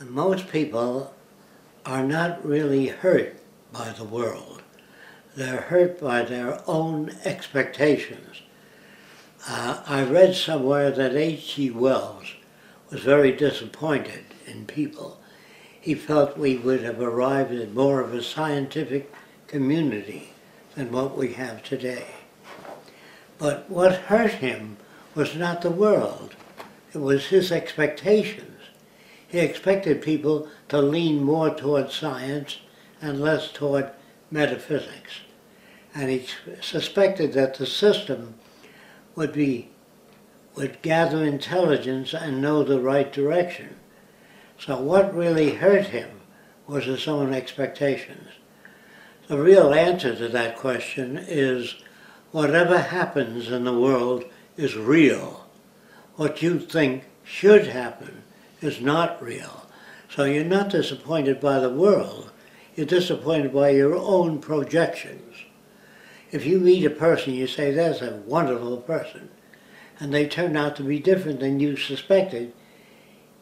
Most people are not really hurt by the world. They're hurt by their own expectations. I read somewhere that H.G. Wells was very disappointed in people. He felt we would have arrived at more of a scientific community than what we have today. But what hurt him was not the world. It was his expectations. He expected people to lean more toward science and less toward metaphysics. And he suspected that the system would gather intelligence and know the right direction. So what really hurt him was his own expectations. The real answer to that question is whatever happens in the world is real. What you think should happen is not real. So you're not disappointed by the world, you're disappointed by your own projections. If you meet a person, you say, that's a wonderful person, and they turn out to be different than you suspected,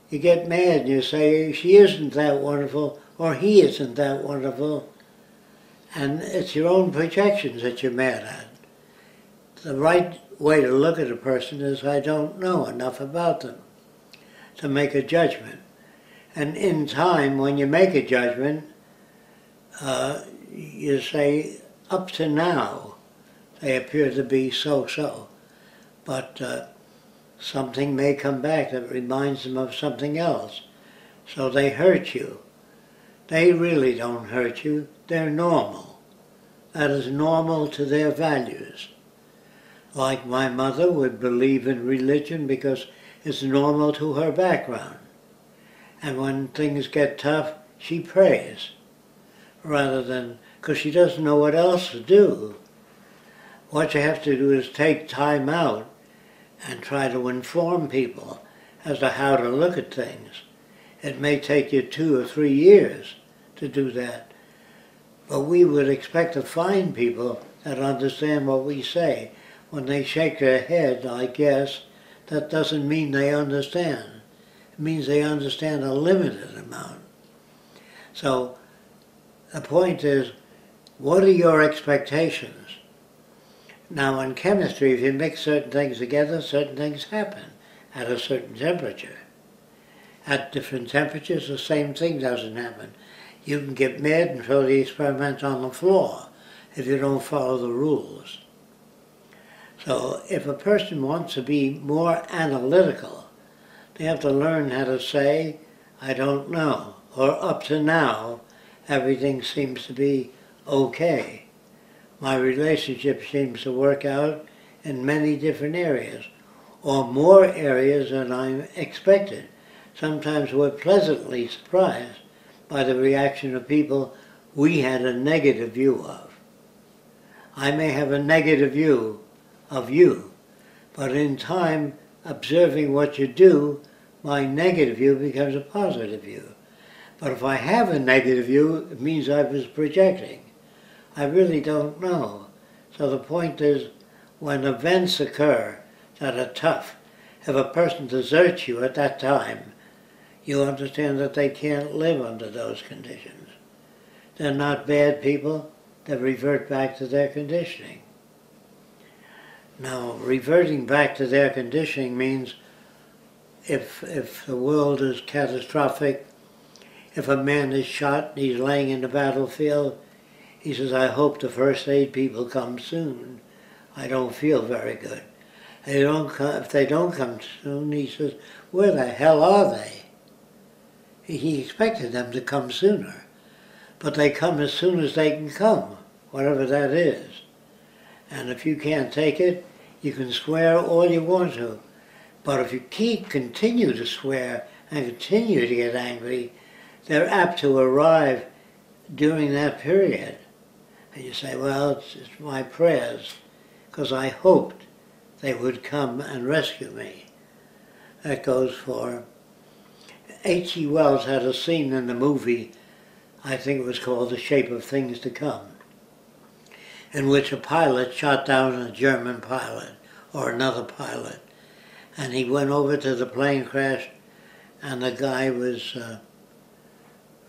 you get mad and you say, she isn't that wonderful, or he isn't that wonderful, and it's your own projections that you're mad at. The right way to look at a person is, I don't know enough about them to make a judgment. And in time, when you make a judgment, you say, up to now, they appear to be so-so. But something may come back that reminds them of something else. So they hurt you. They really don't hurt you. They're normal. That is normal to their values. Like my mother would believe in religion because it's normal to her background. And when things get tough, she prays, rather than, because she doesn't know what else to do. What you have to do is take time out and try to inform people as to how to look at things. It may take you 2 or 3 years to do that, but we would expect to find people that understand what we say. When they shake their head, I guess, that doesn't mean they understand. It means they understand a limited amount. So the point is, what are your expectations? Now in chemistry, if you mix certain things together, certain things happen at a certain temperature. At different temperatures, the same thing doesn't happen. You can get mad and throw the experiment on the floor if you don't follow the rules. So if a person wants to be more analytical, they have to learn how to say, I don't know, or up to now, everything seems to be okay. My relationship seems to work out in many different areas, or more areas than I expected. Sometimes we're pleasantly surprised by the reaction of people we had a negative view of. I may have a negative view of you, but in time, observing what you do, my negative view becomes a positive view. But if I have a negative view, it means I was projecting. I really don't know. So the point is, when events occur that are tough, if a person deserts you at that time, you understand that they can't live under those conditions. They're not bad people, they revert back to their conditioning. Now, reverting back to their conditioning means if the world is catastrophic, if a man is shot and he's laying in the battlefield, he says, I hope the first aid people come soon. I don't feel very good. If they don't come soon, he says, where the hell are they? He expected them to come sooner, but they come as soon as they can come, whatever that is. And if you can't take it, you can swear all you want to. But if you continue to swear and continue to get angry, they're apt to arrive during that period. And you say, well, it's my prayers, because I hoped they would come and rescue me. That goes for... H.G. Wells had a scene in the movie, I think it was called The Shape of Things to Come, in which a pilot shot down a German pilot, or another pilot, and he went over to the plane crash, and the guy was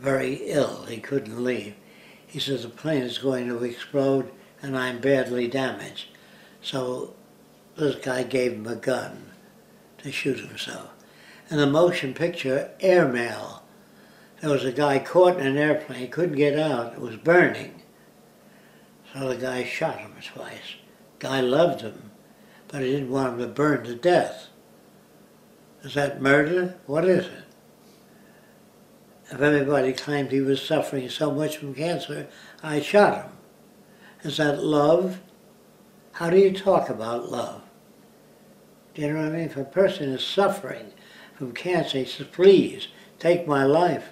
very ill. He couldn't leave. He says the plane is going to explode and I'm badly damaged. So this guy gave him a gun to shoot himself. In the motion picture Airmail, there was a guy caught in an airplane. He couldn't get out. It was burning. So the guy shot him twice. Guy loved him, but he didn't want him to burn to death. Is that murder? What is it? If everybody claimed he was suffering so much from cancer, I shot him. Is that love? How do you talk about love? Do you know what I mean? If a person is suffering from cancer, he says, please, take my life.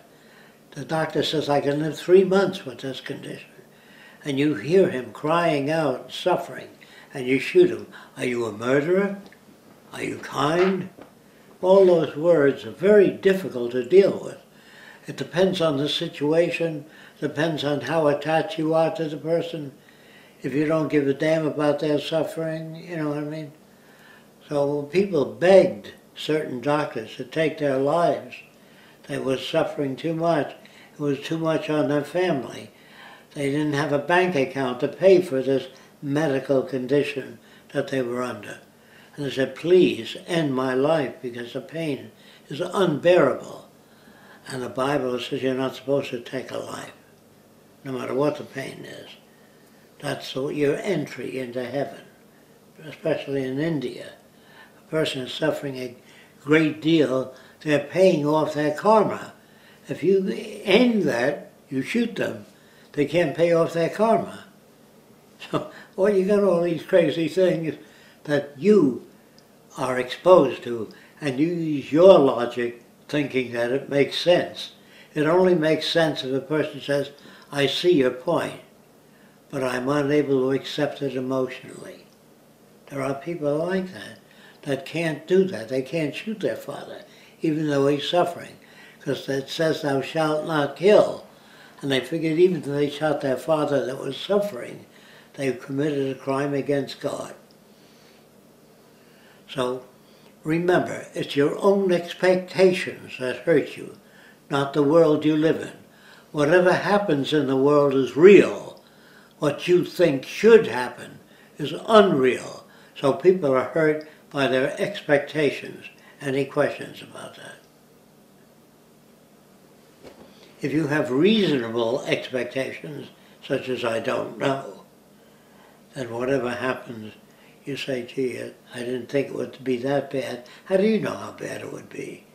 The doctor says, I can live 3 months with this condition. And you hear him crying out, suffering, and you shoot him. Are you a murderer? Are you kind? All those words are very difficult to deal with. It depends on the situation, depends on how attached you are to the person. If you don't give a damn about their suffering, you know what I mean? So people begged certain doctors to take their lives. They were suffering too much. It was too much on their family. They didn't have a bank account to pay for this medical condition that they were under. And they said, please end my life because the pain is unbearable. And the Bible says you're not supposed to take a life, no matter what the pain is. That's your entry into heaven, especially in India. A person is suffering a great deal, they're paying off their karma. If you end that, you shoot them, they can't pay off their karma. So, well, you got all these crazy things that you are exposed to, and you use your logic thinking that it makes sense. It only makes sense if a person says, I see your point, but I'm unable to accept it emotionally. There are people like that can't do that. They can't shoot their father, even though he's suffering, because it says thou shalt not kill. And they figured even if they shot their father that was suffering, they committed a crime against God. So remember, it's your own expectations that hurt you, not the world you live in. Whatever happens in the world is real. What you think should happen is unreal. So people are hurt by their expectations. Any questions about that? If you have reasonable expectations, such as I don't know, then whatever happens, you say, gee, I didn't think it would be that bad. How do you know how bad it would be?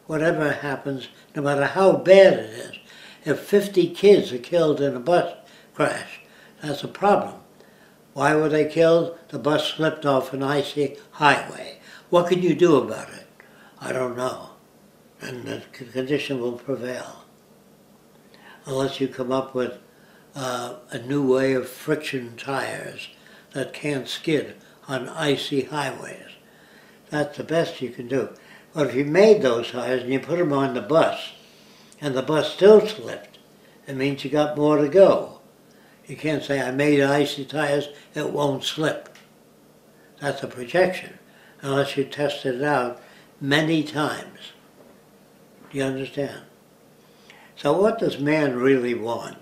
Whatever happens, no matter how bad it is, if 50 kids are killed in a bus crash, that's a problem. Why were they killed? The bus slipped off an icy highway. What can you do about it? I don't know. And the condition will prevail. Unless you come up with a new way of friction tires that can't skid on icy highways. That's the best you can do. But if you made those tires and you put them on the bus, and the bus still slipped, it means you got more to go. You can't say, I made icy tires, it won't slip. That's a projection, unless you tested it out many times. Do you understand? So what does man really want?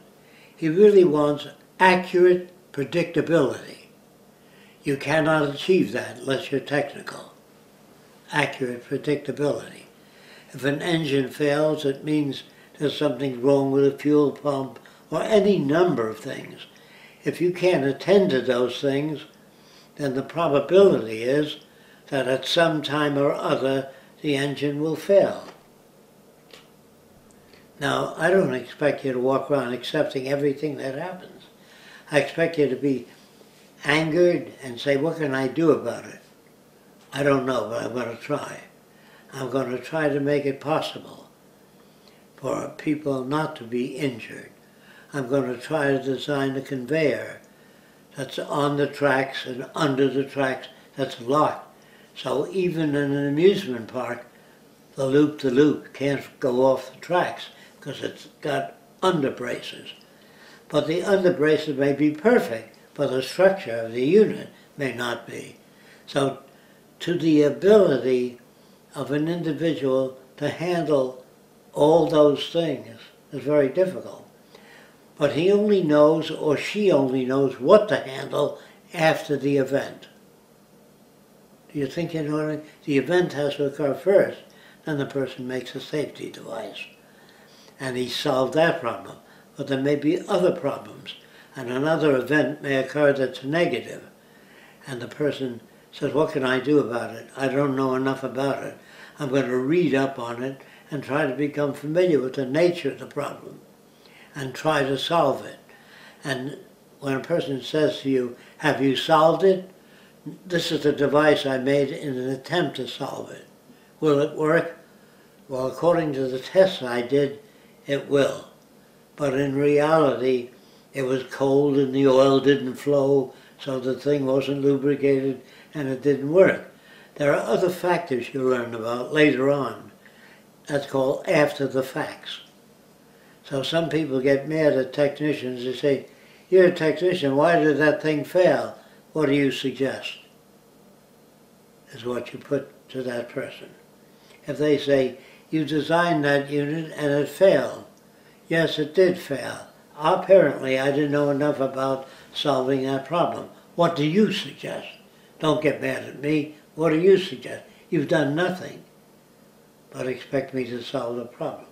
He really wants accurate predictability. You cannot achieve that unless you're technical. Accurate predictability. If an engine fails, it means there's something wrong with a fuel pump or any number of things. If you can't attend to those things, then the probability is that at some time or other the engine will fail. Now, I don't expect you to walk around accepting everything that happens. I expect you to be angered and say, what can I do about it? I don't know, but I'm going to try. I'm going to try to make it possible for people not to be injured. I'm going to try to design a conveyor that's on the tracks and under the tracks that's locked. So even in an amusement park, the loop can't go off the tracks because it's got underbraces. But the underbraces may be perfect, but the structure of the unit may not be. So to the ability of an individual to handle all those things It's very difficult. But he only knows, or she only knows, what to handle after the event. Do you think you know what I mean? The event has to occur first, then the person makes a safety device. And he solved that problem. But there may be other problems, and another event may occur that's negative. And the person says, what can I do about it? I don't know enough about it. I'm going to read up on it and try to become familiar with the nature of the problem and try to solve it. And when a person says to you, have you solved it? This is the device I made in an attempt to solve it. Will it work? Well, according to the tests I did, it will. But in reality, it was cold and the oil didn't flow, so the thing wasn't lubricated and it didn't work. There are other factors you learn about later on. That's called after the facts. So some people get mad at technicians. They say, you're a technician, why did that thing fail? What do you suggest? Is what you put to that person. If they say, you designed that unit and it failed. Yes, it did fail. Apparently, I didn't know enough about solving that problem. What do you suggest? Don't get mad at me. What do you suggest? You've done nothing but expect me to solve the problem.